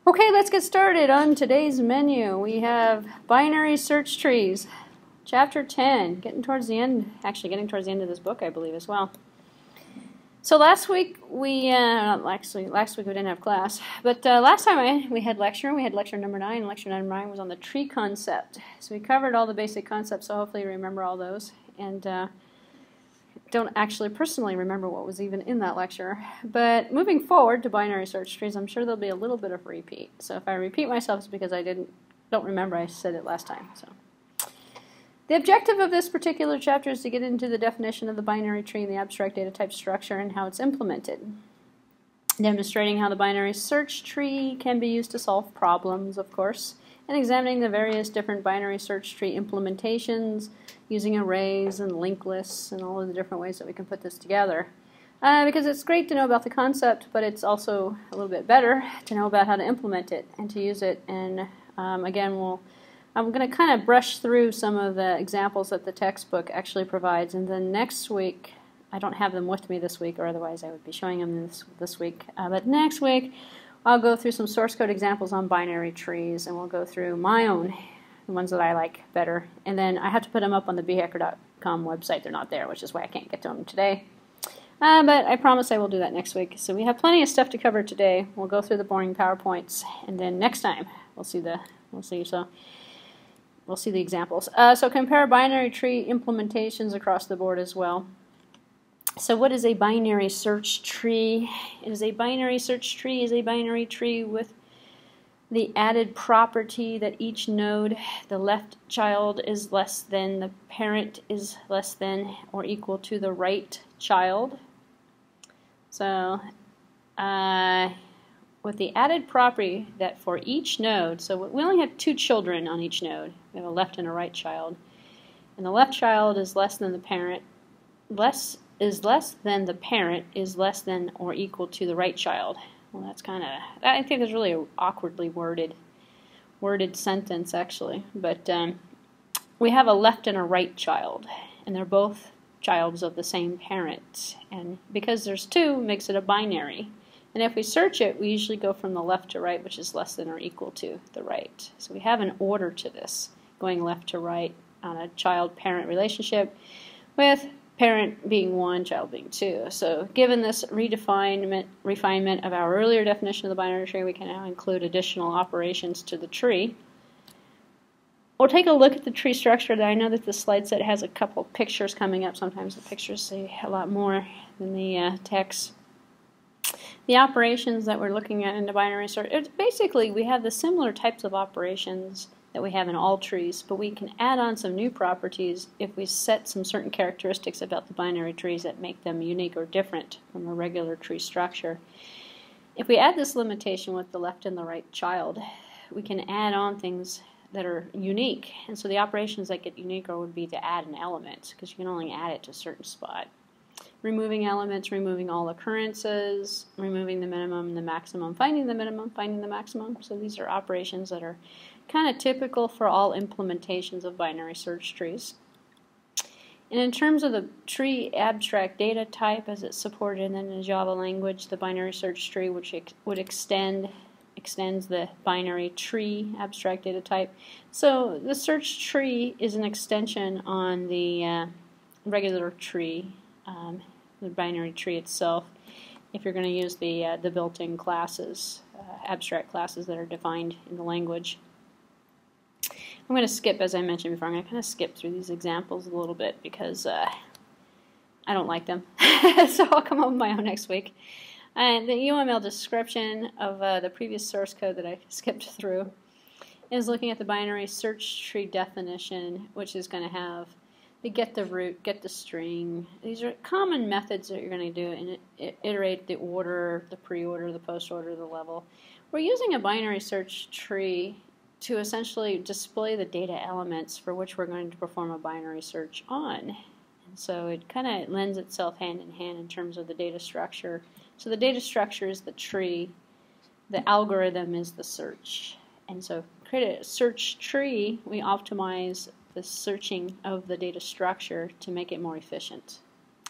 Okay, let's get started on today's menu. We have binary search trees, chapter 10, getting towards the end of this book, I believe, as well. So last week we didn't have class, but last time we had lecture number 9, and lecture number 9 was on the tree concept. So we covered all the basic concepts, so hopefully you remember all those, and don't actually personally remember what was even in that lecture. But moving forward to binary search trees, I'm sure there'll be a little bit of repeat. So if I repeat myself, it's because I don't remember I said it last time. So the objective of this particular chapter is to get into the definition of the binary tree and the abstract data type structure and how it's implemented, demonstrating how the binary search tree can be used to solve problems, of course, and examining the various different binary search tree implementations using arrays and linked lists and all of the different ways that we can put this together. Because it's great to know about the concept, but it's also a little bit better to know about how to implement it and to use it. And again, I'm going to kind of brush through some of the examples that the textbook actually provides, and then next week, I don't have them with me this week, or otherwise I would be showing them this week, but next week I'll go through some source code examples on binary trees, and we'll go through my own, the ones that I like better, and then I have to put them up on the bhacker.com website. They're not there, which is why I can't get to them today. But I promise I will do that next week. So we have plenty of stuff to cover today. We'll go through the boring PowerPoints, and then next time we'll see the examples. So compare binary tree implementations across the board as well. So what is a binary search tree? A binary tree with the added property that each node, the left child is less than, the parent is less than or equal to the right child. So with the added property that for each node, so we only have 2 children on each node. We have a left and a right child. And the left child is less than the parent, is less than or equal to the right child. Well, that's kind of, I think it's really an awkwardly worded sentence, actually. But we have a left and a right child, and they're both childs of the same parent. And because there's 2, it makes it a binary. And if we search it, we usually go from the left to right, which is less than or equal to the right. So we have an order to this, going left to right on a child-parent relationship, with parent being 1, child being 2. So given this refinement of our earlier definition of the binary tree, we can now include additional operations to the tree. We'll take a look at the tree structure. I know that the slide set has a couple pictures coming up. Sometimes the pictures say a lot more than the text. The operations that we're looking at in the binary search, basically we have the similar types of operations that we have in all trees, but we can add on some new properties if we set some certain characteristics about the binary trees that make them unique or different from a regular tree structure. If we add this limitation with the left and the right child, we can add on things that are unique. And so the operations that get unique would be to add an element, because you can only add it to a certain spot. Removing elements, removing all occurrences, removing the minimum and the maximum, finding the minimum, finding the maximum. So these are operations that are kind of typical for all implementations of binary search trees. And in terms of the tree abstract data type as it's supported in the Java language, the binary search tree, which would extends the binary tree abstract data type. So the search tree is an extension on the regular tree, the binary tree itself, if you're going to use the built-in classes, abstract classes that are defined in the language. I'm going to skip, as I mentioned before, I'm going to kind of skip through these examples a little bit because I don't like them. So I'll come up with my own next week. And the UML description of the previous source code that I skipped through is looking at the binary search tree definition, which is going to have the get the root, get the string. These are common methods that you're going to do and iterate the order, the pre-order, the post-order, the level. We're using a binary search tree to essentially display the data elements for which we're going to perform a binary search on. And so it kind of lends itself hand in hand in terms of the data structure. So the data structure is the tree, the algorithm is the search. And so create a search tree, we optimize the searching of the data structure to make it more efficient.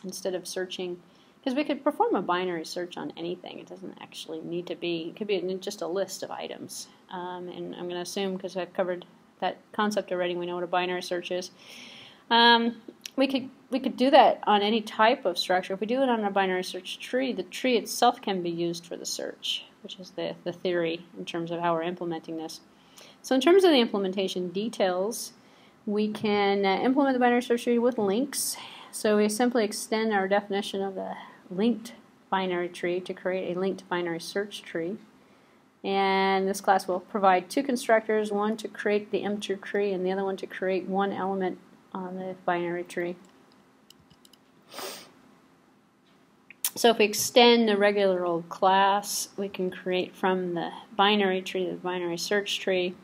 Instead of searching Because we could perform a binary search on anything. It doesn't actually need to be, it could be just a list of items. And I'm going to assume, because I've covered that concept already, we know what a binary search is. We could do that on any type of structure. If we do it on a binary search tree, the tree itself can be used for the search, which is the theory in terms of how we're implementing this. So in terms of the implementation details, we can implement the binary search tree with links. So we simply extend our definition of the linked binary tree to create a linked binary search tree. And this class will provide two constructors, one to create the empty tree and the other one to create one element on the binary tree. So if we extend the regular old class, we can create from the binary tree the binary search tree.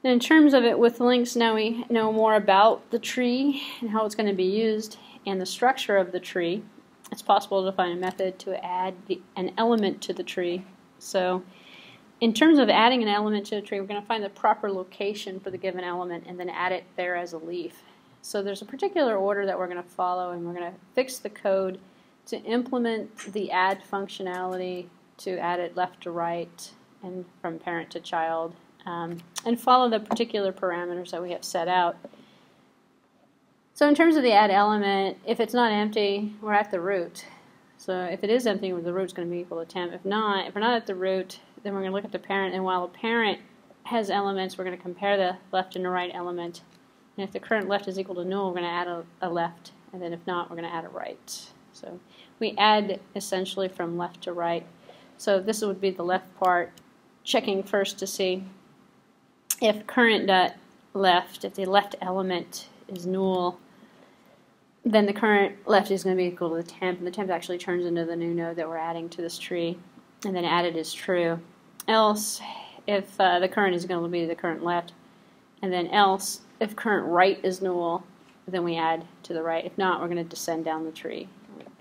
And in terms of it with links, now we know more about the tree and how it's going to be used and the structure of the tree. It's possible to find a method to add an element to the tree. So in terms of adding an element to a tree, we're going to find the proper location for the given element and then add it there as a leaf. So there's a particular order that we're going to follow, and we're going to fix the code to implement the add functionality, to add it left to right and from parent to child, and follow the particular parameters that we have set out. So in terms of the add element, if it's not empty, we're at the root. So if it is empty, the root's going to be equal to temp. If we're not at the root, then we're going to look at the parent, and while the parent has elements, we're going to compare the left and the right element. And if the current left is equal to null, we're going to add a left, and then if not, we're going to add a right. So we add essentially from left to right. So this would be the left part, checking first to see if current dot left, if the left element is null, then the current left is going to be equal to the temp, and the temp actually turns into the new node that we're adding to this tree, and then added is true. Else, if the current is going to be the current left, and then else, if current right is null, then we add to the right. If not, we're going to descend down the tree.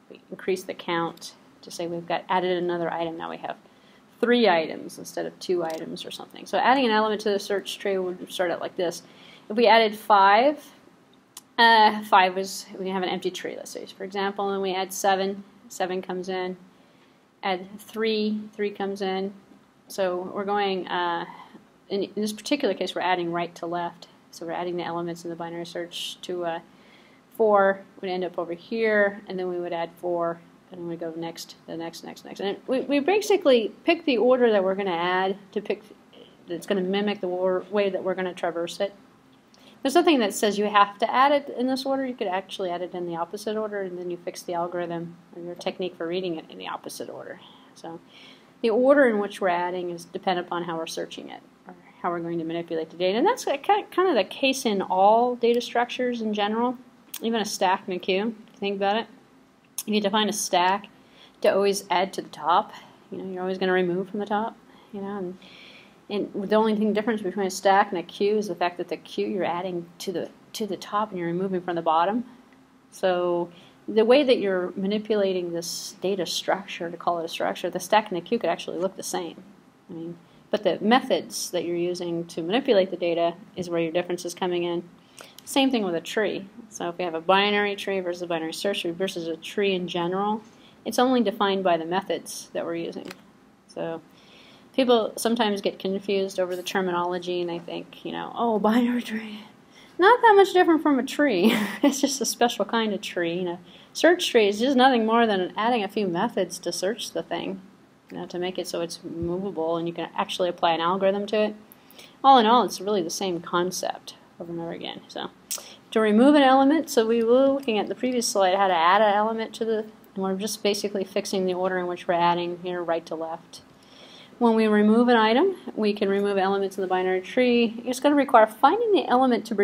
We increase the count to say we've got added another item. Now we have 3 items instead of 2 items or something. So adding an element to the search tree would start out like this. If we added 5, 5 is, we have an empty tree, let's say, for example, and we add 7, 7 comes in, add 3, 3 comes in. So we're going, in this particular case, we're adding right to left. So we're adding the elements in the binary search to 4 would end up over here, and then we would add 4, and then we go next, the next. And we basically pick the order that we're going to add to pick, that's going to mimic the way that we're going to traverse it. There's nothing that says you have to add it in this order. You could actually add it in the opposite order, and then you fix the algorithm or your technique for reading it in the opposite order. So the order in which we're adding is dependent upon how we're searching it, or how we're going to manipulate the data. And that's kind of the case in all data structures in general, even a stack and a queue, if you think about it. You define a stack to always add to the top. You know, you're always going to remove from the top, you know, and the only difference between a stack and a queue is the fact that the queue you're adding to the top and you're removing from the bottom. So the way that you're manipulating this data structure, to call it a structure, the stack and the queue could actually look the same. I mean, but the methods that you're using to manipulate the data is where your difference is coming in. Same thing with a tree. So if we have a binary tree versus a binary search tree versus a tree in general, it's only defined by the methods that we're using. So people sometimes get confused over the terminology, and they think, you know, oh, binary tree, not that much different from a tree. It's just a special kind of tree. You know, search tree is just nothing more than adding a few methods to search the thing, you know, to make it so it's movable and you can actually apply an algorithm to it. All in all, it's really the same concept over and over again. So to remove an element, so we were looking at the previous slide how to add an element to the, and we're just basically fixing the order in which we're adding here, right to left. When we remove an item, we can remove elements in the binary tree. It's going to require finding the element to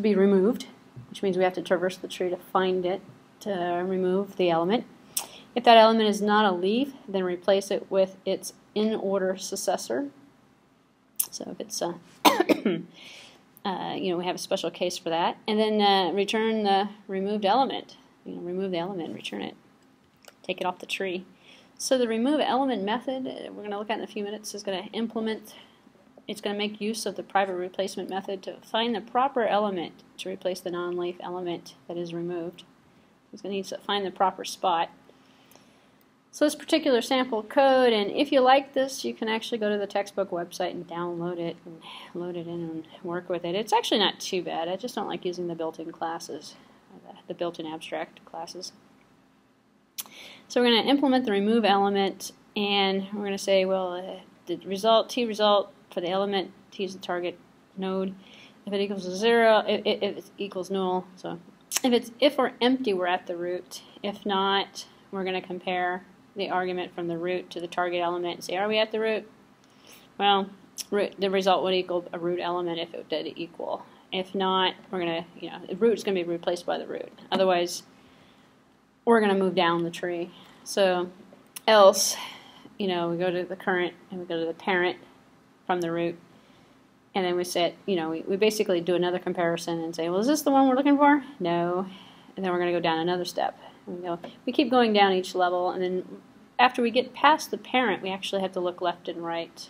be removed, which means we have to traverse the tree to find it, to remove the element. If that element is not a leaf, then replace it with its in-order successor. So if it's you know, we have a special case for that. And then return the removed element. You know, remove the element, return it. Take it off the tree. So the remove element method, we're going to look at in a few minutes, is going to implement, it's going to make use of the private replacement method to find the proper element to replace the non-leaf element that is removed. It's going to need to find the proper spot. So this particular sample code, and if you like this, you can actually go to the textbook website and download it and load it in and work with it. It's actually not too bad. I just don't like using the built-in classes, the built-in abstract classes. So we're going to implement the remove element, and we're going to say, well, the result, t result for the element, t is the target node. If it equals 0, if it equals null, so if we're empty, we're at the root. If not, we're going to compare the argument from the root to the target element and say, are we at the root? Well, the result would equal a root element if it did equal. If not, we're going to, the root is going to be replaced by the root. Otherwise, we're going to move down the tree. So else, we go to the current and we go to the parent from the root. And then we set, we basically do another comparison and say, well, is this the one we're looking for? No. And then we're going to go down another step. We keep going down each level, and then after we get past the parent, we actually have to look left and right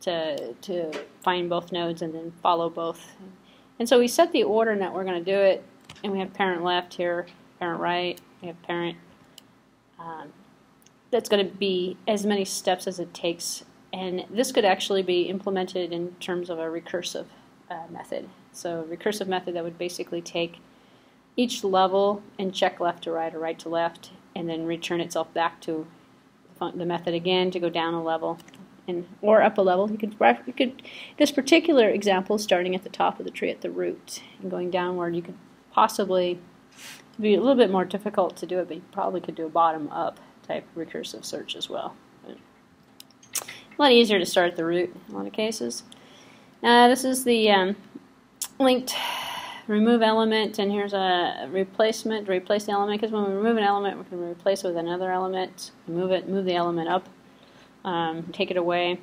to find both nodes and then follow both. And so we set the order that we're going to do it, and we have parent left here, parent right, we have parent. That's going to be as many steps as it takes, and this could actually be implemented in terms of a recursive method. So a recursive method that would basically take each level and check left to right or right to left, and then return itself back to the method again to go down a level or up a level. You could this particular example, starting at the top of the tree at the root and going downward, you could possibly be a little bit more difficult to do it, but you probably could do a bottom-up type recursive search as well. But a lot easier to start at the root in a lot of cases. This is the linked remove element, and here's a replacement to replace the element, because when we remove an element, we can replace it with another element, move the element up, take it away.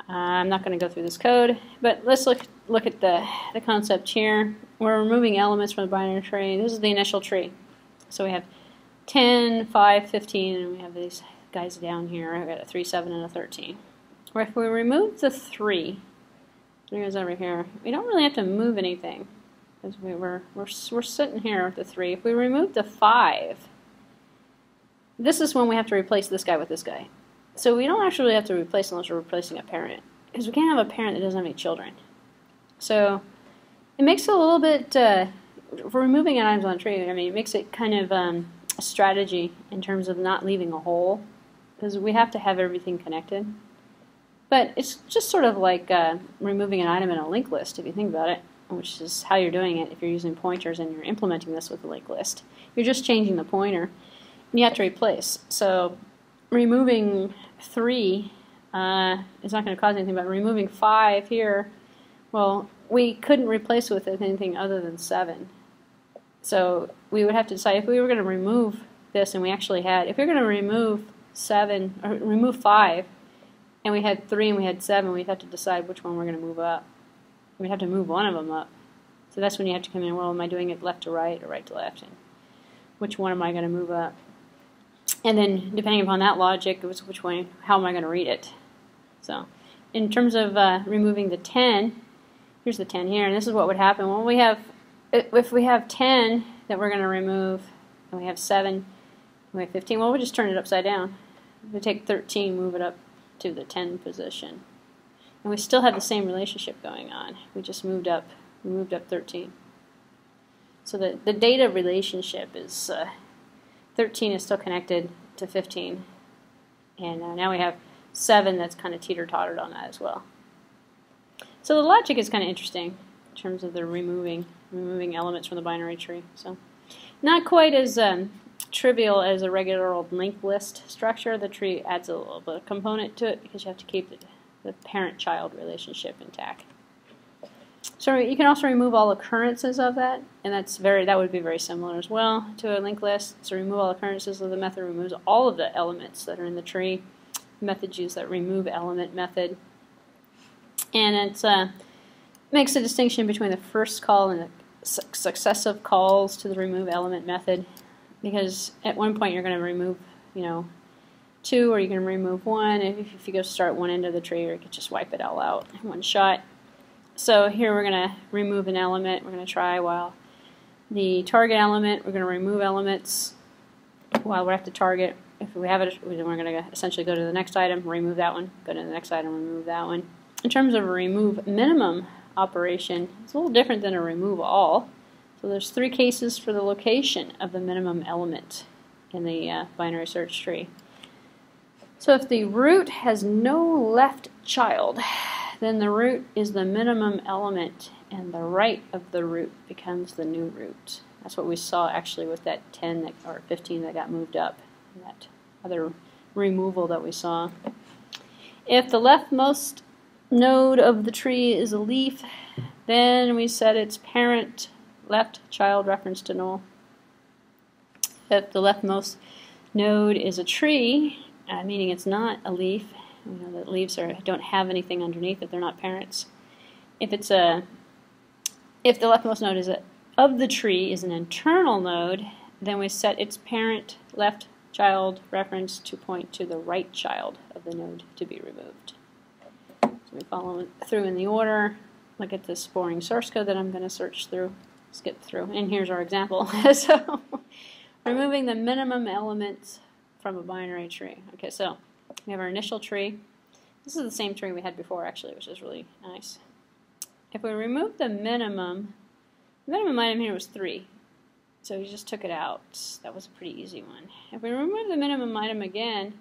I'm not going to go through this code, but let's look at the concept here. We're removing elements from the binary tree. This is the initial tree. So we have 10, 5, 15, and we have these guys down here. I've got a 3, 7, and a 13. Or if we remove the 3, 3 goes over here, we don't really have to move anything, because we're sitting here with the 3. If we remove the 5, this is when we have to replace this guy with this guy. So we don't actually have to replace unless we're replacing a parent, because we can't have a parent that doesn't have any children. So it makes it a little bit, for removing items on a tree, it makes it kind of a strategy in terms of not leaving a hole, because we have to have everything connected. But it's just sort of like removing an item in a linked list, if you think about it, which is how you're doing it if you're using pointers and you're implementing this with a linked list. You're just changing the pointer, and you have to replace. So removing 3 is not going to cause anything, but removing 5 here, well, we couldn't replace it with anything other than 7. So we would have to decide if we were going to remove this, and we actually had, if we were going to remove 7, or remove 5, and we had 3 and we had 7, we'd have to decide which one we're going to move up. We'd have to move one of them up. So that's when you have to come in, well, am I doing it left to right or right to left? And which one am I going to move up? And then depending upon that logic, it was which one, how am I going to read it? So in terms of removing the 10, here's the 10 here, and this is what would happen. Well, if we have 10 that we're going to remove, and we have 7, and we have 15, well, we'll just turn it upside down. We take 13, move it up to the 10 position. And we still have the same relationship going on. We just moved up 13. So the data relationship is 13 is still connected to 15. And now we have 7 that's kind of teeter-tottered on that as well. So the logic is kind of interesting in terms of the removing elements from the binary tree. So not quite as trivial as a regular old linked list structure. The tree adds a little bit of component to it because you have to keep the parent-child relationship intact. So you can also remove all occurrences of that, and that would be very similar as well to a linked list. So remove all occurrences of the method removes all of the elements that are in the tree. The methods use that remove element method, and it makes a distinction between the first call and the successive calls to the remove element method. Because at one point you're going to remove, 2, or you can remove 1. If you go start one end of the tree, or you could just wipe it all out in one shot. So here we're going to remove an element. We're going to try while the target element. We're going to remove elements while we're at the target. if we have it, then we're going to essentially go to the next item, remove that one, go to the next item, remove that one. In terms of a remove minimum operation, it's a little different than a remove all. So there's 3 cases for the location of the minimum element in the binary search tree. So if the root has no left child, then the root is the minimum element, and the right of the root becomes the new root. That's what we saw actually with that 10 or 15 that got moved up, and that other removal that we saw. If the leftmost node of the tree is a leaf, then we set its parent left child reference to null. If the leftmost node is a tree, meaning it's not a leaf, we know that leaves don't have anything underneath it, they're not parents. If the leftmost node of the tree is an internal node, then we set its parent left child reference to point to the right child of the node to be removed. So we follow through in the order, look at this boring source code that I'm going to skip through, and here's our example. So, removing the minimum elements from a binary tree. Okay, so we have our initial tree. This is the same tree we had before, actually, which is really nice. If we remove the minimum item here was 3. So we just took it out. That was a pretty easy one. If we remove the minimum item again,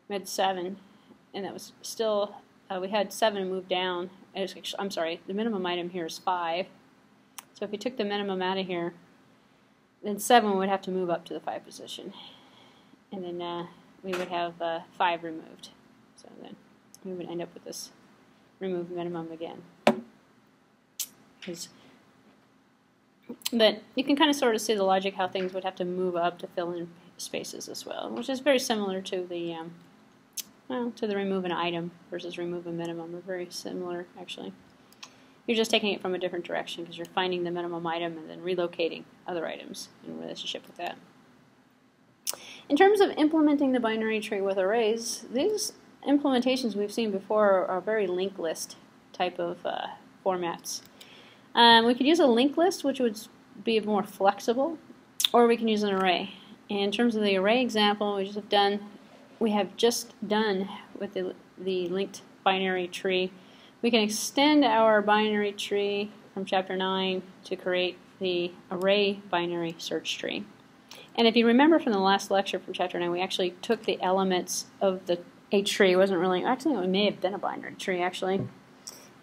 we had 7, and that was still, we had 7 moved down. I'm sorry, the minimum item here is 5. So if we took the minimum out of here, then 7 would have to move up to the 5 position. And then we would have 5 removed. So then we would end up with this remove minimum again. But you can kind of sort of see the logic how things would have to move up to fill in spaces as well, which is very similar to the remove an item versus remove a minimum. They're very similar, actually. You're just taking it from a different direction because you're finding the minimum item and then relocating other items in relationship with that. In terms of implementing the binary tree with arrays, these implementations we've seen before are very linked list type of formats. We could use a linked list, which would be more flexible, or we can use an array. And in terms of the array example, we have just done with the linked binary tree. We can extend our binary tree from Chapter 9 to create the array binary search tree. And if you remember from the last lecture from Chapter 9, we actually took the elements of a tree. It wasn't really, actually it may have been a binary tree actually.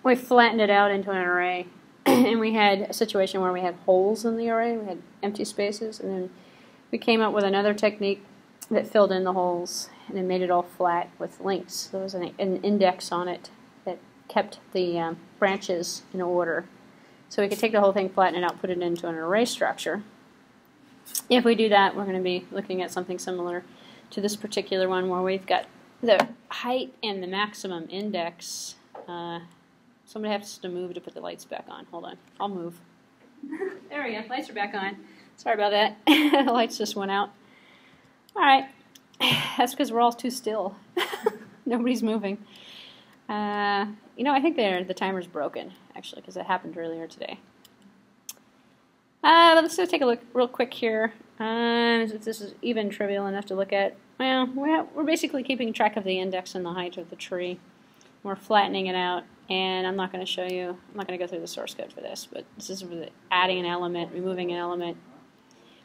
We flattened it out into an array. And we had a situation where we had holes in the array, we had empty spaces, and then we came up with another technique that filled in the holes and then made it all flat with links. There was an index on it that kept the branches in order. So we could take the whole thing, flatten it out, put it into an array structure. If we do that, we're going to be looking at something similar to this particular one where we've got the height and the maximum index. Somebody has to move to put the lights back on. Hold on. I'll move. There we go. Lights are back on. Sorry about that. The lights just went out. All right. That's because we're all too still. Nobody's moving. I think the timer's broken, actually, because it happened earlier today. Let's just take a look real quick here. If this is even trivial enough to look at, well, we're basically keeping track of the index and the height of the tree. We're flattening it out, and I'm not going to show you, I'm not going to go through the source code for this, but this is for adding an element, removing an element.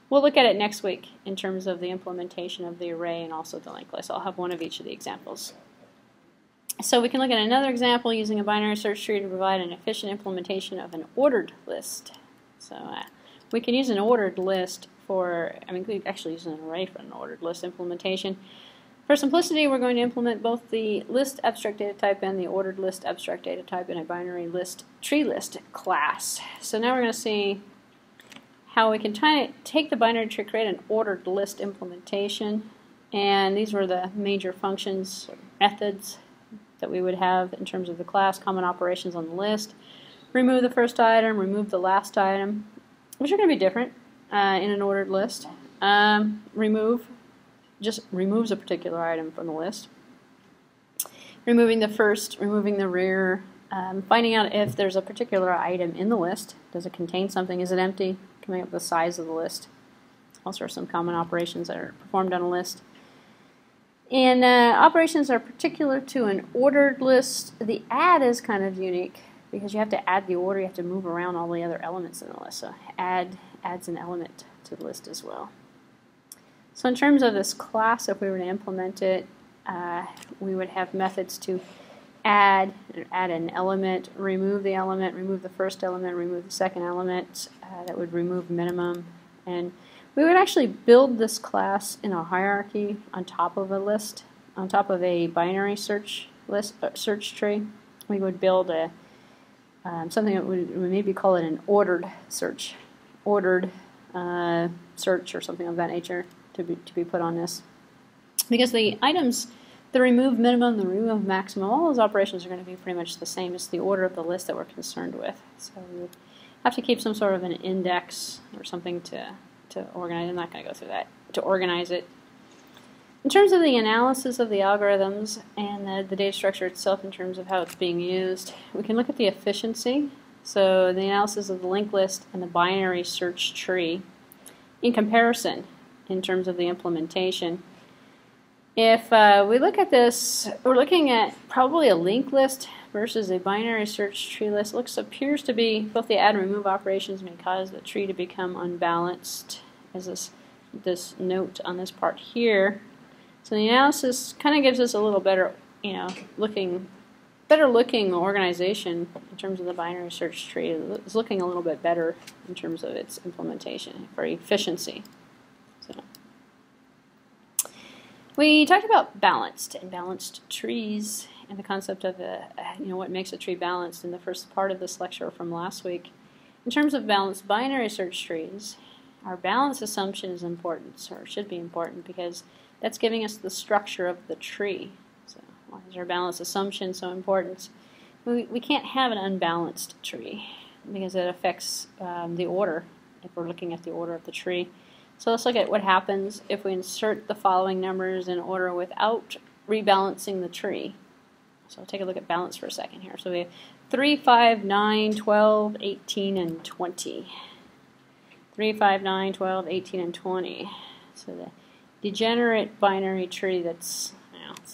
We'll look at it next week in terms of the implementation of the array and also the linked list. I'll have one of each of the examples. So we can look at another example using a binary search tree to provide an efficient implementation of an ordered list. So we can use an ordered list we could actually use an array for an ordered list implementation. For simplicity, we're going to implement both the list abstract data type and the ordered list abstract data type in a binary list tree list class. So now we're going to see how we can take the binary tree, create an ordered list implementation, and these were the major functions or methods that we would have in terms of the class, common operations on the list, remove the first item, remove the last item, which are going to be different in an ordered list. Remove just removes a particular item from the list. Removing the first, removing the rear, finding out if there's a particular item in the list. Does it contain something? Is it empty? Coming up with the size of the list. Also some common operations that are performed on a list. And operations are particular to an ordered list. The add is kind of unique because you have to add the order. You have to move around all the other elements in the list. So add adds an element to the list as well. So in terms of this class, if we were to implement it, we would have methods to add an element, remove the element, remove the first element, remove the second element. That would remove minimum. And we would actually build this class in a hierarchy on top of a list, on top of a binary search list, search tree. We would build a something that we maybe call it an ordered search, search or something of that nature to be put on this, because the items, the remove minimum, the remove maximum, all those operations are going to be pretty much the same as the order of the list that we're concerned with. So we would have to keep some sort of an index or something to organize. I'm not going to go through that, to organize it. In terms of the analysis of the algorithms and the data structure itself in terms of how it's being used, we can look at the efficiency. So the analysis of the linked list and the binary search tree in comparison in terms of the implementation. If we look at this, we're looking at probably a linked list versus a binary search tree list. It appears to be both the add and remove operations may cause the tree to become unbalanced, as this note on this part here. So the analysis kind of gives us a little better, better looking organization in terms of the binary search tree. It's looking a little bit better in terms of its implementation for efficiency. So we talked about balanced and balanced trees and the concept of what makes a tree balanced in the first part of this lecture from last week. In terms of balanced binary search trees, our balance assumption is important, or should be important, because that's giving us the structure of the tree. So why is our balance assumption so important? We can't have an unbalanced tree because it affects the order, if we're looking at the order of the tree. So let's look at what happens if we insert the following numbers in order without rebalancing the tree. So take a look at balance for a second here. So we have 3, 5, 9, 12, 18, and 20. 3, 5, 9, 12, 18, and 20. So the degenerate binary tree it's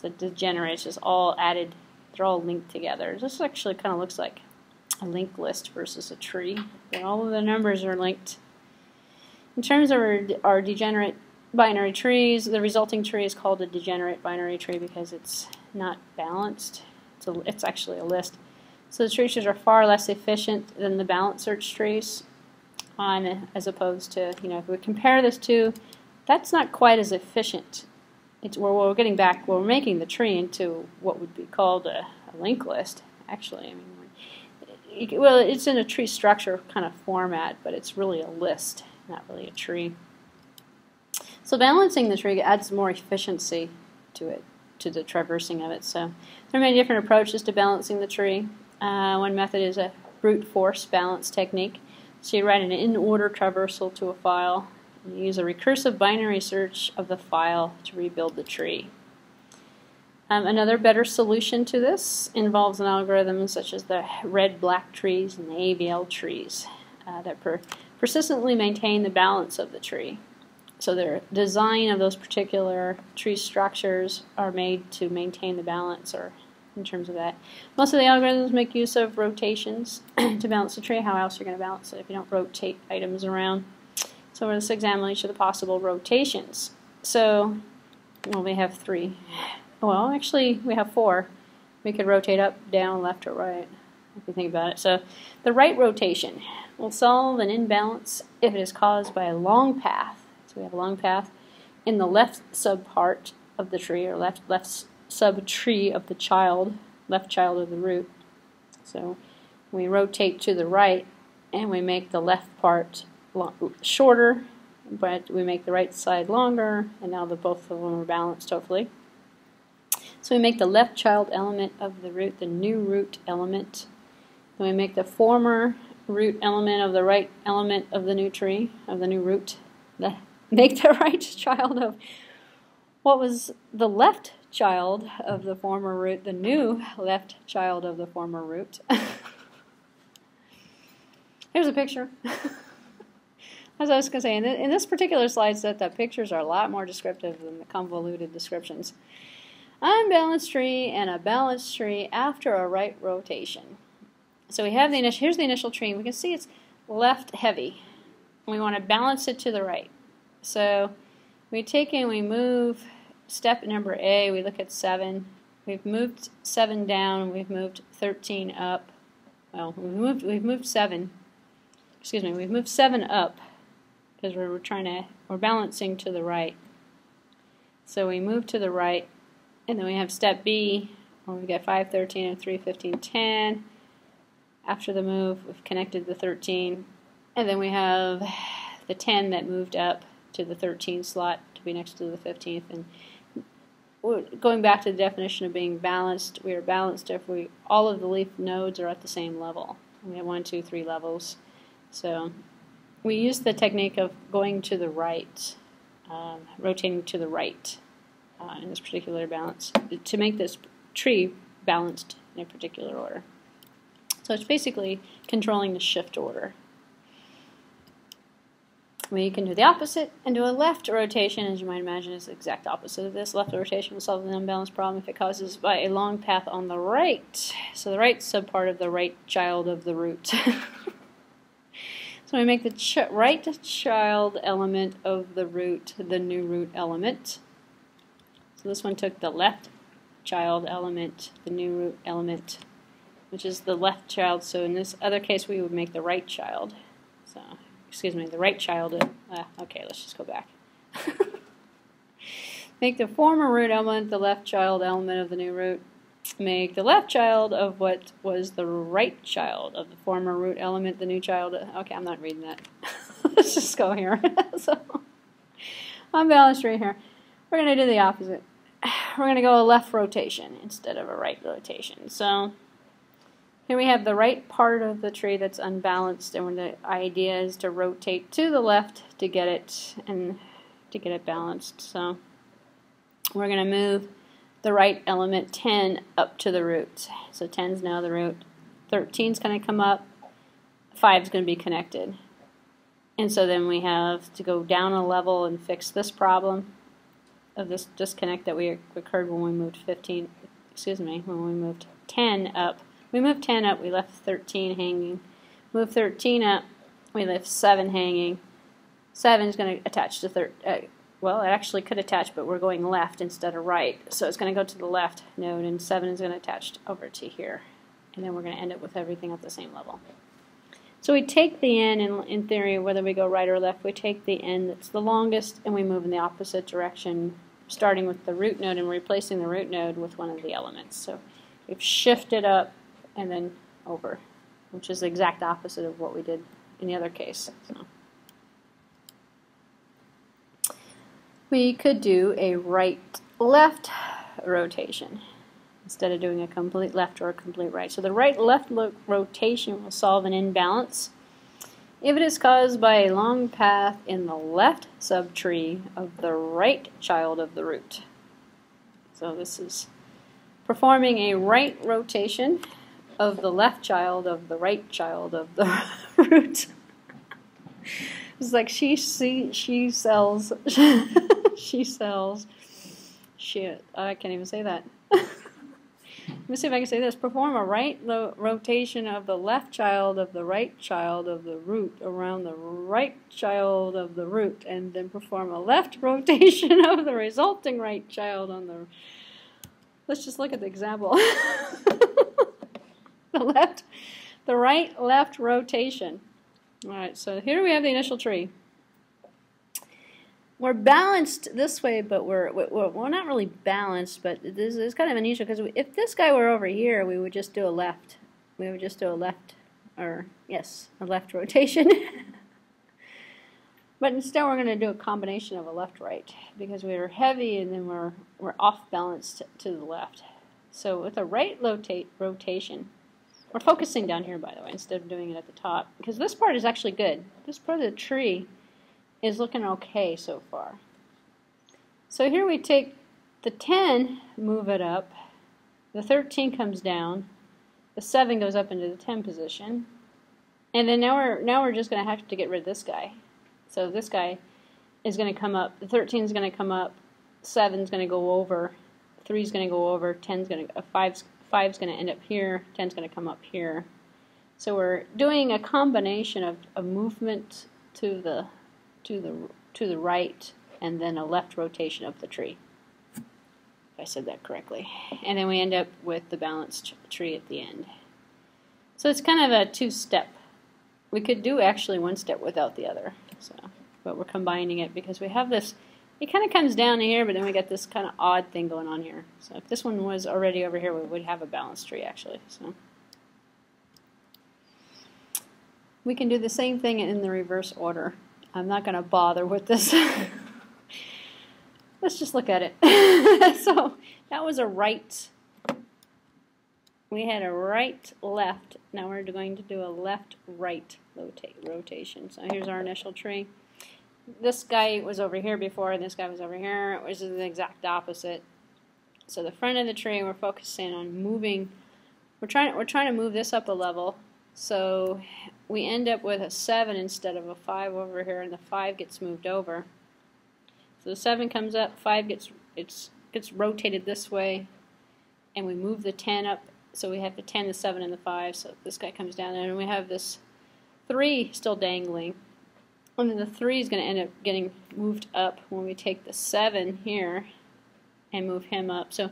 the degenerate, it's just all added, they're all linked together. This actually kind of looks like a linked list versus a tree. And all of the numbers are linked. In terms of our degenerate binary trees, the resulting tree is called a degenerate binary tree because it's not balanced. It's actually a list. So the tree trees are far less efficient than the balanced search trees, as opposed to, if we compare this to, that's not quite as efficient. It's where we're getting back, we're making the tree into what would be called a linked list, actually. Well, it's in a tree structure kind of format, but it's really a list, not really a tree. So balancing the tree adds more efficiency to it, to the traversing of it. So there are many different approaches to balancing the tree. One method is a brute force balance technique. So you write an in-order traversal to a file, and you use a recursive binary search of the file to rebuild the tree. Another better solution to this involves an algorithm such as the red-black trees and the AVL trees that persistently maintain the balance of the tree. So their design of those particular tree structures are made to maintain the balance, or in terms of that. Most of the algorithms make use of rotations to balance the tree. How else are you going to balance it if you don't rotate items around? So let's examine each of the possible rotations. So, we have 3. Well, actually, we have 4. We could rotate up, down, left, or right, if you think about it. So the right rotation will solve an imbalance if it is caused by a long path. So we have a long path in the left subpart of the tree, or left subtree of the child, left child of the root. So we rotate to the right, and we make the left part shorter, but we make the right side longer, and now both of them are balanced, hopefully. So we make the left child element of the root the new root element. Then we make the former root element of the right element of the new tree, of the new root. Make the right child of what was the left child of the former root, the new left child of the former root. Here's a picture. As I was going to say, in this particular slide set, the pictures are a lot more descriptive than the convoluted descriptions. Unbalanced tree and a balanced tree after a right rotation. So we have the initial, here's the initial tree. We can see it's left heavy. We want to balance it to the right. So we take and we move step number A, we look at 7. We've moved 7 down, we've moved 13 up. Well, we've moved 7. Excuse me, we've moved 7 up because we're balancing to the right. So we move to the right, and then we have step B, where we get 5, 13, and 3, 15, 10. After the move, we've connected the 13, and then we have the 10 that moved up to the 13 slot to be next to the 15th. And going back to the definition of being balanced, we are balanced if all of the leaf nodes are at the same level. We have 1, 2, 3 levels. So we use the technique of going to the right, rotating to the right in this particular balance to make this tree balanced in a particular order. So it's basically controlling the shift order. We can do the opposite and do a left rotation, as you might imagine is the exact opposite of this. Left rotation will solve an unbalanced problem if it causes by a long path on the right. So the right subpart of the right child of the root. So we make the right child element of the root the new root element. So this one took the left child element, the new root element, which is the left child. So in this other case, we would make the right child. So, excuse me, the right child. Okay, let's just go back. Make the former root element the left child element of the new root. Make the left child of what was the right child of the former root element, the new child. Okay, I'm not reading that. Let's just go here. So, unbalanced right here. We're going to do the opposite. We're going to go a left rotation instead of a right rotation. So, here we have the right part of the tree that's unbalanced, and the idea is to rotate to the left to get it balanced. So, we're going to move the right element 10 up to the root. So 10 is now the root. 13 is going to come up. 5 is going to be connected. And so then we have to go down a level and fix this problem of this disconnect that occurred when we moved when we moved 10 up. We moved 10 up, we left 13 hanging. Move 13 up, we left 7 hanging. 7 is going to attach to well, it actually could attach, but we're going left instead of right. So it's going to go to the left node, and 7 is going to attach over to here. And then we're going to end up with everything at the same level. So we take the end, in theory, whether we go right or left, we take the end that's the longest, and we move in the opposite direction, starting with the root node and replacing the root node with one of the elements. So we've shifted up and then over, which is the exact opposite of what we did in the other case. So we could do a right-left rotation instead of doing a complete left or a complete right. So the right-left rotation will solve an imbalance if it is caused by a long path in the left subtree of the right child of the root. So this is performing a right rotation of the left child of the right child of the root. It's like she sells shit. I can't even say that. Let me see if I can say this. Perform a right rotation of the left child of the right child of the root around the right child of the root, and then perform a left rotation of the resulting right child on the... Let's just look at the example. The right-left rotation. Alright, so here we have the initial tree. We're balanced this way, but we're not really balanced, but this is kind of unusual because if this guy were over here, we would just do a left. We would just do a left, or yes, a left rotation. But instead we're going to do a combination of a left-right because we are heavy and then we're off-balanced to the left. So with a right rotation, we're focusing down here, by the way, instead of doing it at the top, because this part is actually good. This part of the tree is looking okay so far. So here we take the 10, move it up, the 13 comes down, the 7 goes up into the 10 position, and then now we're just going to have to get rid of this guy. So this guy is going to come up, the 13 is going to come up, 7 is going to go over, 3 is going to go over, 10's going to, 5's going to end up here, 10's going to come up here. So we're doing a combination of movement to the right and then a left rotation of the tree. If I said that correctly. And then we end up with the balanced tree at the end. So it's kind of a two-step. We could do actually one step without the other. So, but we're combining it because we have this, it kind of comes down here, but then we got this kind of odd thing going on here. So if this one was already over here, we would have a balanced tree actually. So we can do the same thing in the reverse order. I'm not going to bother with this. Let's just look at it. So that was a right. We had a right-left. Now we're going to do a left-right rotation. So here's our initial tree. This guy was over here before, and this guy was over here, which is the exact opposite. So the front of the tree, we're focusing on moving. We're trying to move this up a level. So we end up with a 7 instead of a 5 over here, and the 5 gets moved over. So the 7 comes up, 5 gets rotated this way, and we move the 10 up. So we have the 10, the 7, and the 5. So this guy comes down, and we have this 3 still dangling. And then the 3 is going to end up getting moved up when we take the 7 here and move him up. So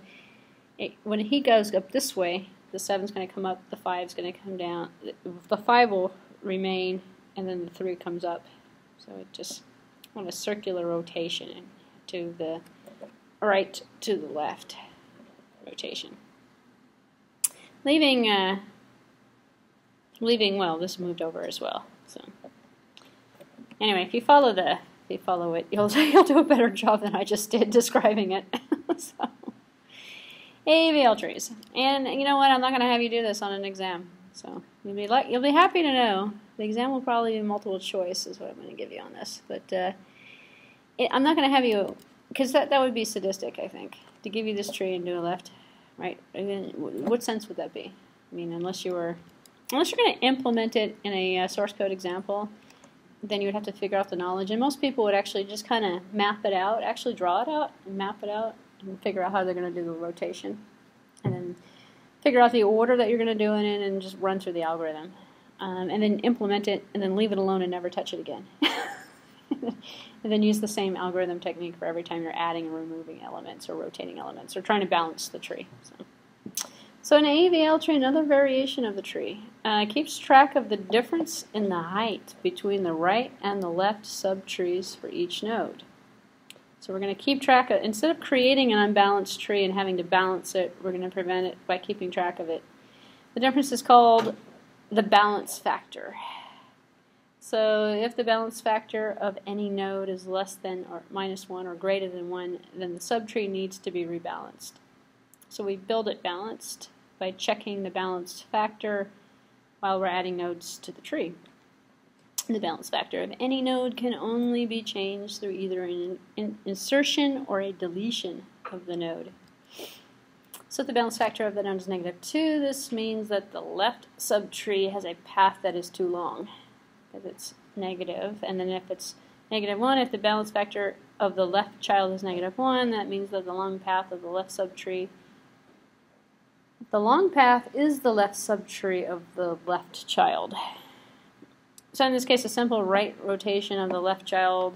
when he goes up this way, the 7 is going to come up, the 5 is going to come down. The 5 will remain, and then the 3 comes up. So it just on a circular rotation to the right to the left rotation. Leaving, well, this moved over as well. So anyway, if you follow it, you'll do a better job than I just did describing it. So, AVL trees, and you know what? I'm not going to have you do this on an exam. So you'll be happy to know the exam will probably be multiple choice is what I'm going to give you on this. But I'm not going to have you, because that would be sadistic, I think, to give you this tree and do a left. Right? I mean, what sense would that be? I mean, unless you're going to implement it in a source code example, then you would have to figure out the knowledge. And most people would actually just kind of map it out, actually draw it out and map it out, and figure out how they're going to do the rotation, and then figure out the order that you're going to do it in, and just run through the algorithm, and then implement it, and then leave it alone and never touch it again. And then use the same algorithm technique for every time you're adding and removing elements or rotating elements or trying to balance the tree. So an AVL tree, another variation of the tree, keeps track of the difference in the height between the right and the left subtrees for each node. So we're going to keep track of, instead of creating an unbalanced tree and having to balance it, we're going to prevent it by keeping track of it. The difference is called the balance factor. So if the balance factor of any node is less than or minus 1 or greater than 1, then the subtree needs to be rebalanced. So we build it balanced by checking the balanced factor while we're adding nodes to the tree. The balance factor of any node can only be changed through either an insertion or a deletion of the node. So if the balance factor of the node is -2, this means that the left subtree has a path that is too long, because it's negative. And then if it's -1, if the balance factor of the left child is -1, that means that the long path of the left subtree, the long path is the left subtree of the left child. So in this case, a simple right rotation of the left child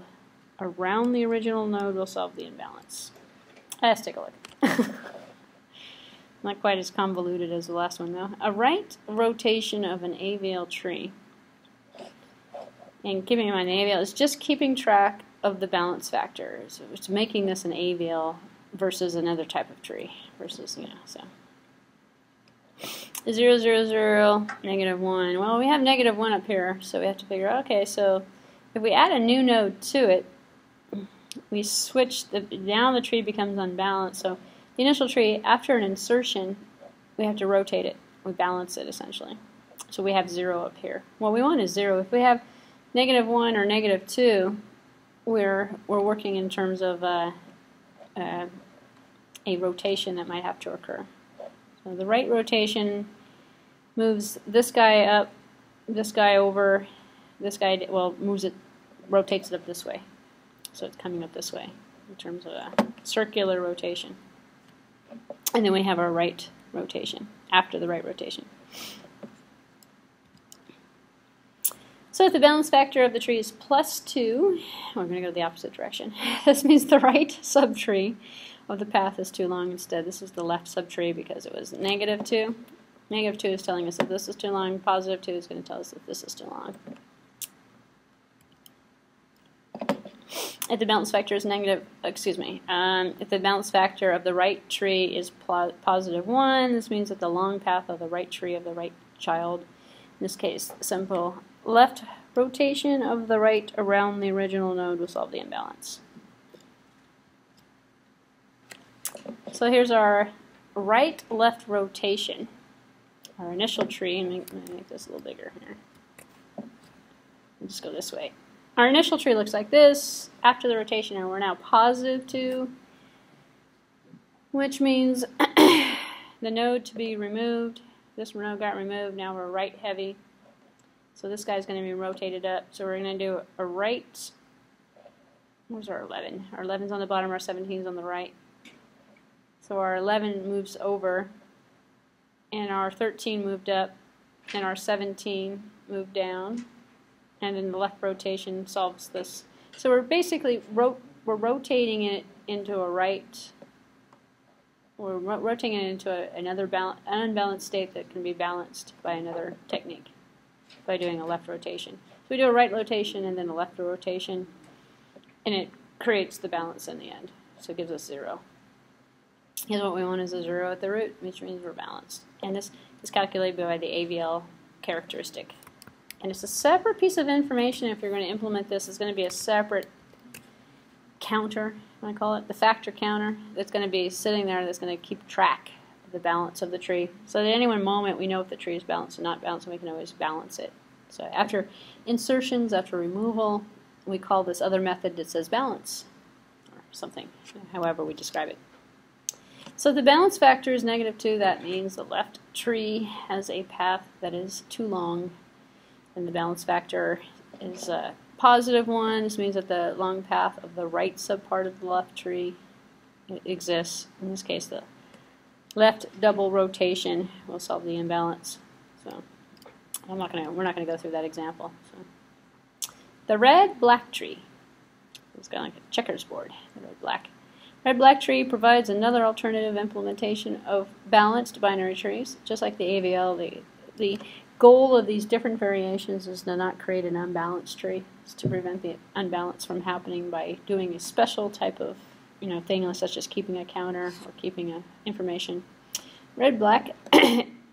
around the original node will solve the imbalance. Let's take a look. Not quite as convoluted as the last one, though. A right rotation of an AVL tree, and keeping in mind the AVL is just keeping track of the balance factor. So it's making this an AVL versus another type of tree, versus, so 0, 0, 0, -1. Well, we have -1 up here, so we have to figure out, okay, so if we add a new node to it, we switch, now the tree becomes unbalanced. So the initial tree, after an insertion, we have to rotate it. We balance it, essentially. So we have 0 up here. What we want is 0. If we have -1 or -2, we're working in terms of a rotation that might have to occur. So the right rotation moves this guy up, this guy over, this guy, well, moves it rotates it up this way. So it's coming up this way in terms of a circular rotation. And then we have our right rotation, after the right rotation. So if the balance factor of the tree is +2, we're going to go the opposite direction. This means the right subtree of the path is too long instead. This is the left subtree because it was -2. -2 is telling us that this is too long. +2 is going to tell us that this is too long. If the balance factor is if the balance factor of the right tree is +1, this means that the long path of the right tree of the right child, in this case, simple left rotation of the right around the original node will solve the imbalance. So here's our right-left rotation, our initial tree, and make this a little bigger here. I'll just go this way. Our initial tree looks like this. After the rotation, and we're now +2, which means the node to be removed. This node got removed. Now we're right heavy. So this guy's going to be rotated up. So we're going to do a right. Where's our 11? Our 11's on the bottom, our 17's on the right. So our 11 moves over, and our 13 moved up, and our 17 moved down. And then the left rotation solves this. So we're basically rotating it into a right. We're rotating it into another unbalanced state that can be balanced by another technique, by doing a left rotation. So we do a right rotation and then a left rotation, and it creates the balance in the end. So it gives us 0. Here's what we want is a 0 at the root, which means we're balanced. And this is calculated by the AVL characteristic. And it's a separate piece of information. If you're going to implement this, it's going to be a separate counter, I call it, the factor counter, that's going to be sitting there that's going to keep track of the balance of the tree. So at any one moment, we know if the tree is balanced or not balanced, and we can always balance it. So after insertions, after removal, we call this other method that says balance, or something, however we describe it. So if the balance factor is -2, that means the left tree has a path that is too long, and the balance factor is +1. This means that the long path of the right subpart of the left tree exists. In this case, the left double rotation will solve the imbalance. So we're not gonna go through that example. So the red-black tree. It's kind of like a checkers board. The red-black. Red-black tree provides another alternative implementation of balanced binary trees, just like the AVL. The goal of these different variations is to not create an unbalanced tree. It's to prevent the unbalance from happening by doing a special type of thing, such as keeping a counter or keeping information. Red-black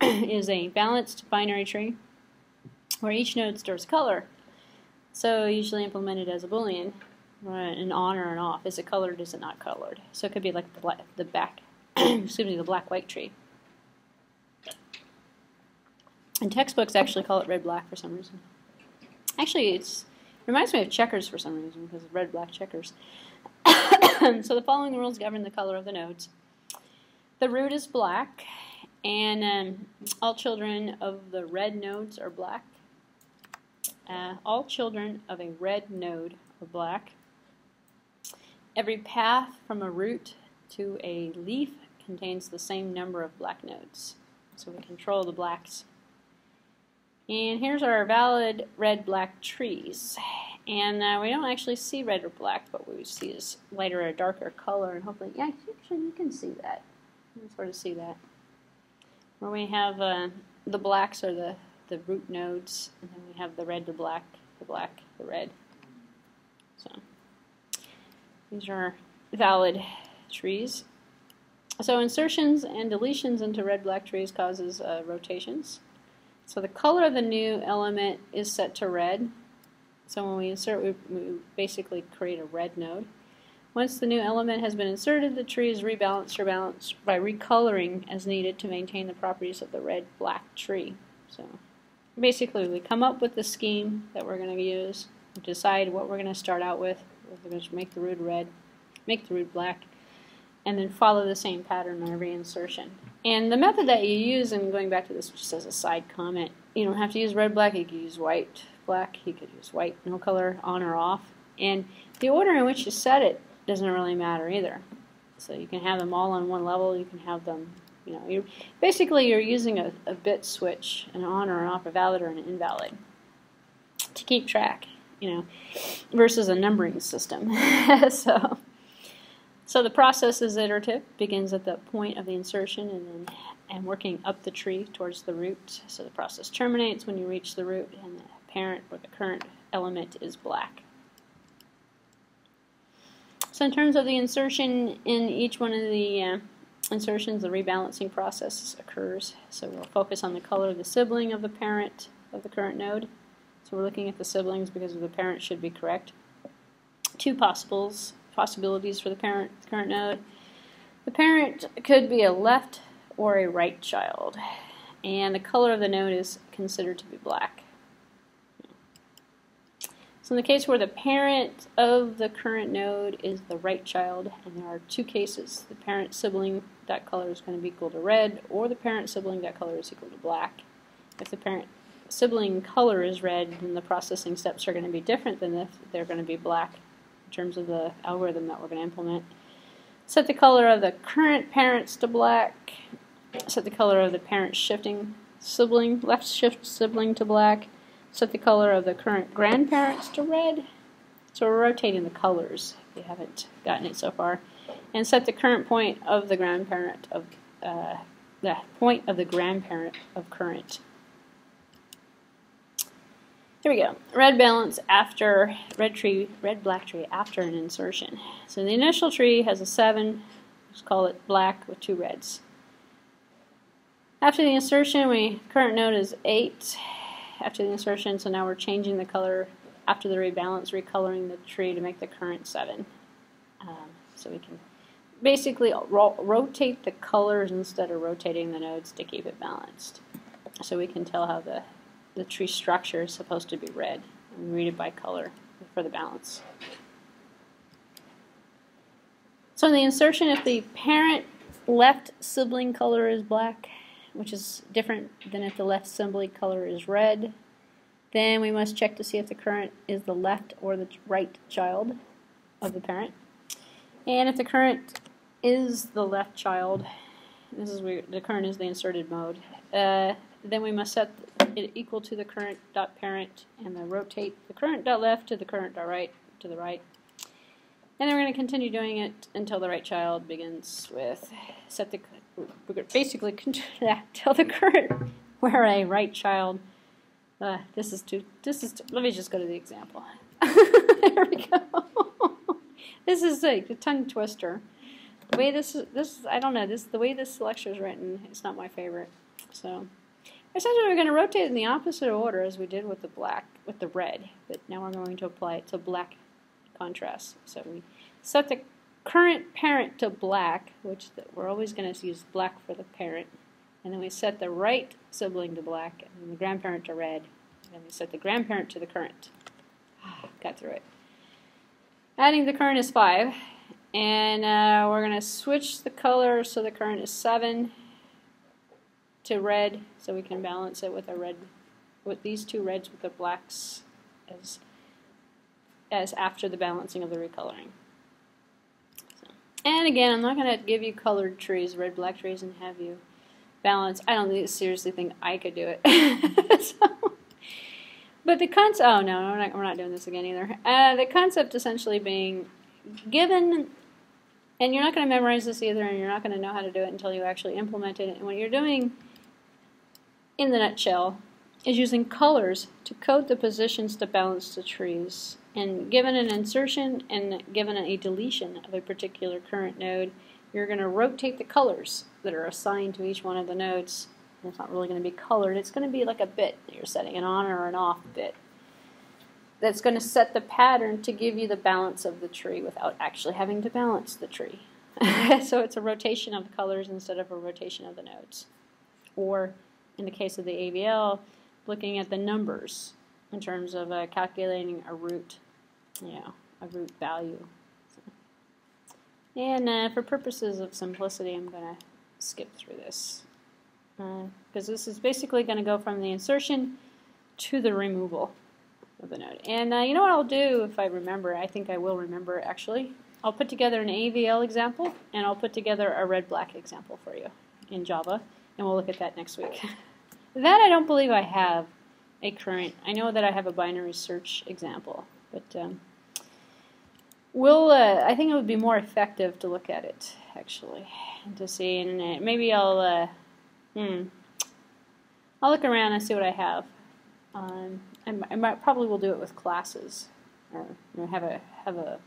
is a balanced binary tree where each node stores color. So usually implemented as a Boolean, an on or an off. Is it colored? Is it not colored? So it could be like the black-white tree. And textbooks actually call it red-black for some reason. Actually, it reminds me of checkers for some reason, because of red-black checkers. So the following rules govern the color of the nodes. The root is black, and all children of the red nodes are black. All children of a red node are black. Every path from a root to a leaf contains the same number of black nodes. So we control the blacks. And here's our valid red-black trees. And we don't actually see red or black. What we see is lighter or darker color. And hopefully, yeah, actually you can see that. You can sort of see that. Where we have the blacks are the root nodes. And then we have the red, the black, the red. So these are valid trees. So insertions and deletions into red-black trees causes rotations. So the color of the new element is set to red. So when we insert, we basically create a red node. Once the new element has been inserted, the tree is rebalanced or balanced by recoloring as needed to maintain the properties of the red-black tree. So basically we come up with the scheme that we're going to use, decide what we're going to start out with. We're going to make the root red, make the root black, and then follow the same pattern on every insertion. And the method that you use, and going back to this just as a side comment, you don't have to use red-black, you can use white, black. You could use white, no color, on or off. And the order in which you set it doesn't really matter either. So you can have them all on one level. You can have them, you know, you're using a bit switch, an on or an off, a valid or an invalid, to keep track, you know, versus a numbering system. So the process is iterative, begins at the point of the insertion and working up the tree towards the root. So the process terminates when you reach the root and the parent or the current element is black. So in terms of the insertion, in each one of the insertions, the rebalancing process occurs. So we'll focus on the color of the sibling of the parent of the current node. So we're looking at the siblings because the parent should be correct. Two possibilities for the current node. The parent could be a left or a right child, and the color of the node is considered to be black. So in the case where the parent of the current node is the right child, and there are two cases, the parent sibling dot color is going to be equal to red, or the parent sibling dot color is equal to black. If the parent sibling color is red, then the processing steps are going to be different than if they're going to be black in terms of the algorithm that we're going to implement. Set the color of the current parents to black. Set the color of the parent shifting sibling, left shift sibling to black. Set the color of the current grandparents to red. So we're rotating the colors if you haven't gotten it so far. And set the current point of the grandparent of grandparent of current. Here we go. Red balance after red black tree after an insertion. So the initial tree has a 7. Let's call it black with 2 reds. After the insertion, current node is 8. After the insertion, so now we're changing the color after the rebalance, recoloring the tree to make the current 7. So we can basically rotate the colors instead of rotating the nodes to keep it balanced. So we can tell how the tree structure is supposed to be read and read it by color for the balance. So in the insertion, if the parent left sibling color is black, which is different than if the left sibling color is red, then we must check to see if the current is the left or the right child of the parent. And if the current is the left child, this is where the current is the inserted mode, then we must set it equal to the current dot parent and then rotate the current dot left to the current dot right to the right. And then we're going to continue doing it until the right child begins with basically tell the current where a right child. Let me just go to the example. There we go. This is a tongue twister. The way the way this lecture is written, it's not my favorite. So essentially we're going to rotate in the opposite order as we did with the red, but now we're going to apply it to black contrast. So we set the current parent to black, which we're always going to use black for the parent, and then we set the right sibling to black and the grandparent to red, and then we set the grandparent to the current. Got through it. Adding the current is 5, and we're going to switch the color so the current is 7 to red, so we can balance it with a red, with these 2 reds with the blacks as after the balancing of the recoloring. And again, I'm not going to give you colored trees, red, black trees, and have you balance. I don't seriously think I could do it. But the concept, oh no, we're not doing this again either. The concept essentially being given, and you're not going to memorize this either, and you're not going to know how to do it until you actually implement it. And what you're doing, in the nutshell, is using colors to code the positions to balance the trees. And given an insertion and given a deletion of a particular current node, you're going to rotate the colors that are assigned to each one of the nodes. And it's not really going to be colored. It's going to be like a bit that you're setting, an on or an off bit. That's going to set the pattern to give you the balance of the tree without actually having to balance the tree. So it's a rotation of the colors instead of a rotation of the nodes. Or, in the case of the AVL, looking at the numbers in terms of calculating a root, a root value. So. And for purposes of simplicity, I'm going to skip through this. Because this is basically going to go from the insertion to the removal. of the node. And you know what I'll do if I remember? I think I will remember, actually. I'll put together an AVL example, and I'll put together a red-black example for you in Java, and we'll look at that next week. That I don't believe I have a current. I know that I have a binary search example, but I think it would be more effective to look at it, actually, and to see, and maybe I'll look around and see what I have. I probably will do it with classes, or have a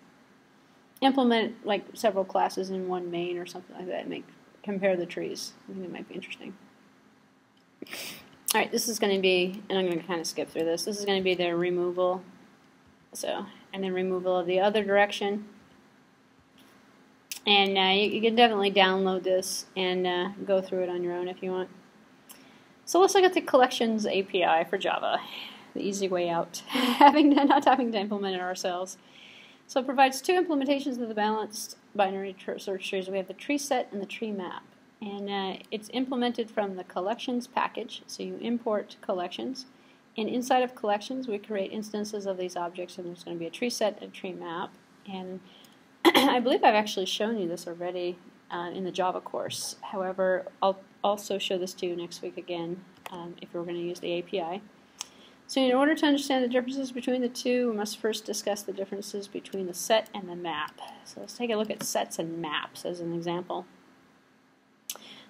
implement like several classes in one main or something like that, and compare the trees. I think it might be interesting. All right, this is going to be, and I'm going to kind of skip through this. This is going to be the removal, and then removal of the other direction. And you can definitely download this and go through it on your own if you want. So let's look at the collections API for Java, the easy way out, not having to implement it ourselves. So it provides two implementations of the balanced binary search trees. We have the tree set and the tree map. And it's implemented from the collections package. So you import collections. And inside of collections, we create instances of these objects. And there's going to be a tree set and a tree map. And I believe I've actually shown you this already in the Java course. However, I'll also show this to you next week again if we're going to use the API. So in order to understand the differences between the two, we must first discuss the differences between the set and the map. So let's take a look at sets and maps as an example.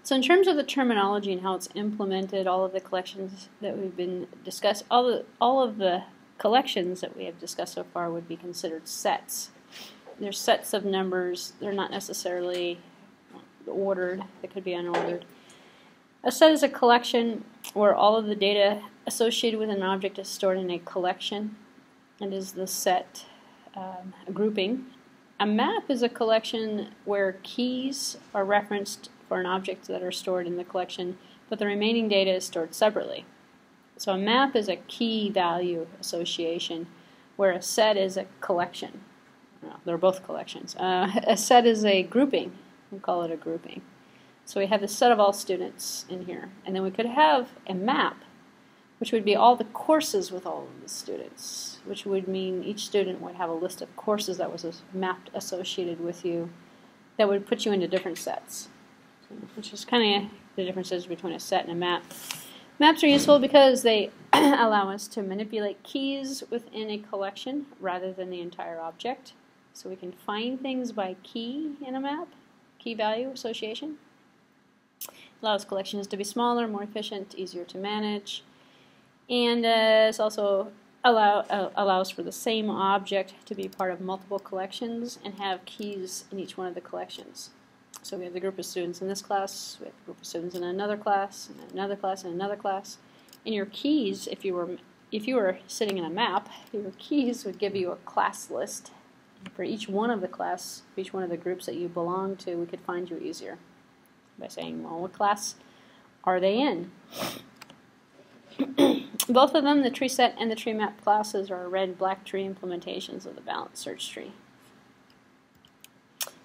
So in terms of the terminology and how it's implemented, all of the collections that we've been discussed, all of the collections that we have discussed so far would be considered sets. They're sets of numbers. They're not necessarily ordered. They could be unordered. A set is a collection where all of the data associated with an object is stored in a collection and is the set grouping. A map is a collection where keys are referenced for an object that are stored in the collection, but the remaining data is stored separately. So a map is a key value association, where a set is a collection. Well, they're both collections. A set is a grouping. We call it a grouping. So we have the set of all students in here. And then we could have a map, which would be all the courses with all of the students, which would mean each student would have a list of courses that was mapped associated with you that would put you into different sets, which is kind of the differences between a set and a map. Maps are useful because they allow us to manipulate keys within a collection rather than the entire object. So we can find things by key in a map, key value association. Allows collections to be smaller, more efficient, easier to manage. And it also allows for the same object to be part of multiple collections and have keys in each one of the collections. So we have the group of students in this class, we have a group of students in another class, and another class, and another class. And your keys, if you were sitting in a map, your keys would give you a class list. For each one of the class, for each one of the groups that you belong to, we could find you easier by saying, well, what class are they in? Both of them, the tree set and the tree map classes, are red-black tree implementations of the balanced search tree.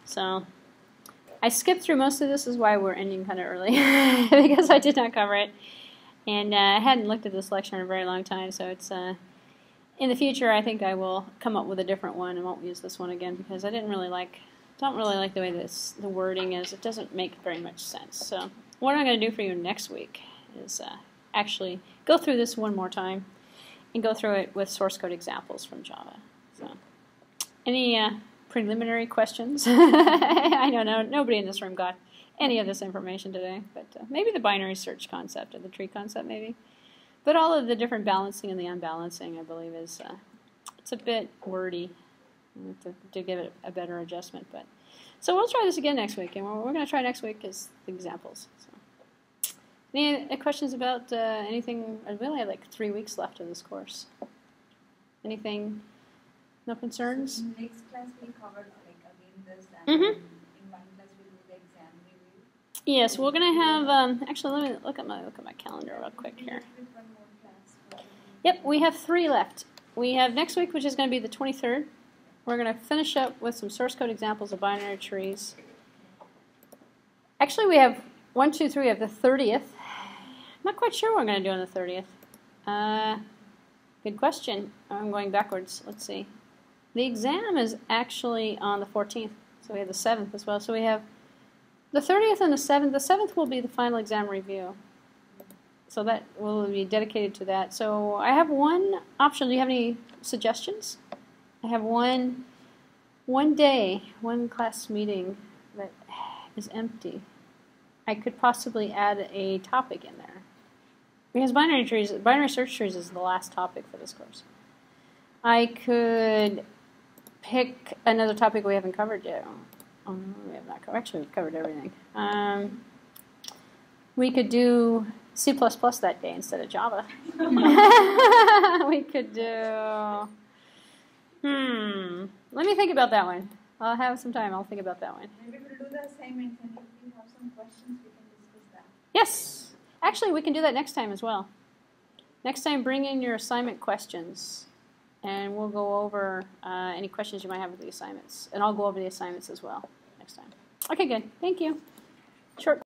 So I skipped through most of this, is why we're ending kind of early, because I did not cover it. And I hadn't looked at this lecture in a very long time, so it's in the future I think I will come up with a different one and won't use this one again because I don't really like the way the wording is. It doesn't make very much sense. So what I'm going to do for you next week is actually go through this one more time and go through it with source code examples from Java. So any preliminary questions? I know nobody in this room got any of this information today, but maybe the binary search concept or the tree concept maybe. But all of the different balancing and the unbalancing, I believe, is it's a bit wordy to give it a better adjustment. But so we'll try this again next week, and what we're going to try next week is the examples. So, any questions about anything? We only have like 3 weeks left of this course. Anything? No concerns? So next class we cover like again this, and in one class we do the exam review. Yes, we're going to have. Actually, let me look at my calendar real quick here. Yep, we have 3 left. We have next week, which is going to be the 23rd. We're going to finish up with some source code examples of binary trees. Actually, we have 1, 2, 3. We have the 30th. I'm not quite sure what we're going to do on the 30th. Good question. I'm going backwards. Let's see. The exam is actually on the 14th, so we have the 7th as well. So we have the 30th and the 7th. The 7th will be the final exam review. So that will be dedicated to that. So I have one option. Do you have any suggestions? I have one day, one class meeting that is empty. I could possibly add a topic in there. Because binary search trees is the last topic for this course. I could pick another topic we haven't covered yet. Oh, no, we have not covered. Actually, we've covered everything. We could do C++ that day instead of Java. We could do... Let me think about that one. I'll have some time. I'll think about that one. Maybe we'll do the assignments, and if we have some questions, we can discuss that. Yes. Actually, we can do that next time as well. Next time, bring in your assignment questions, and we'll go over any questions you might have with the assignments. And I'll go over the assignments as well next time. Okay, good. Thank you. Short.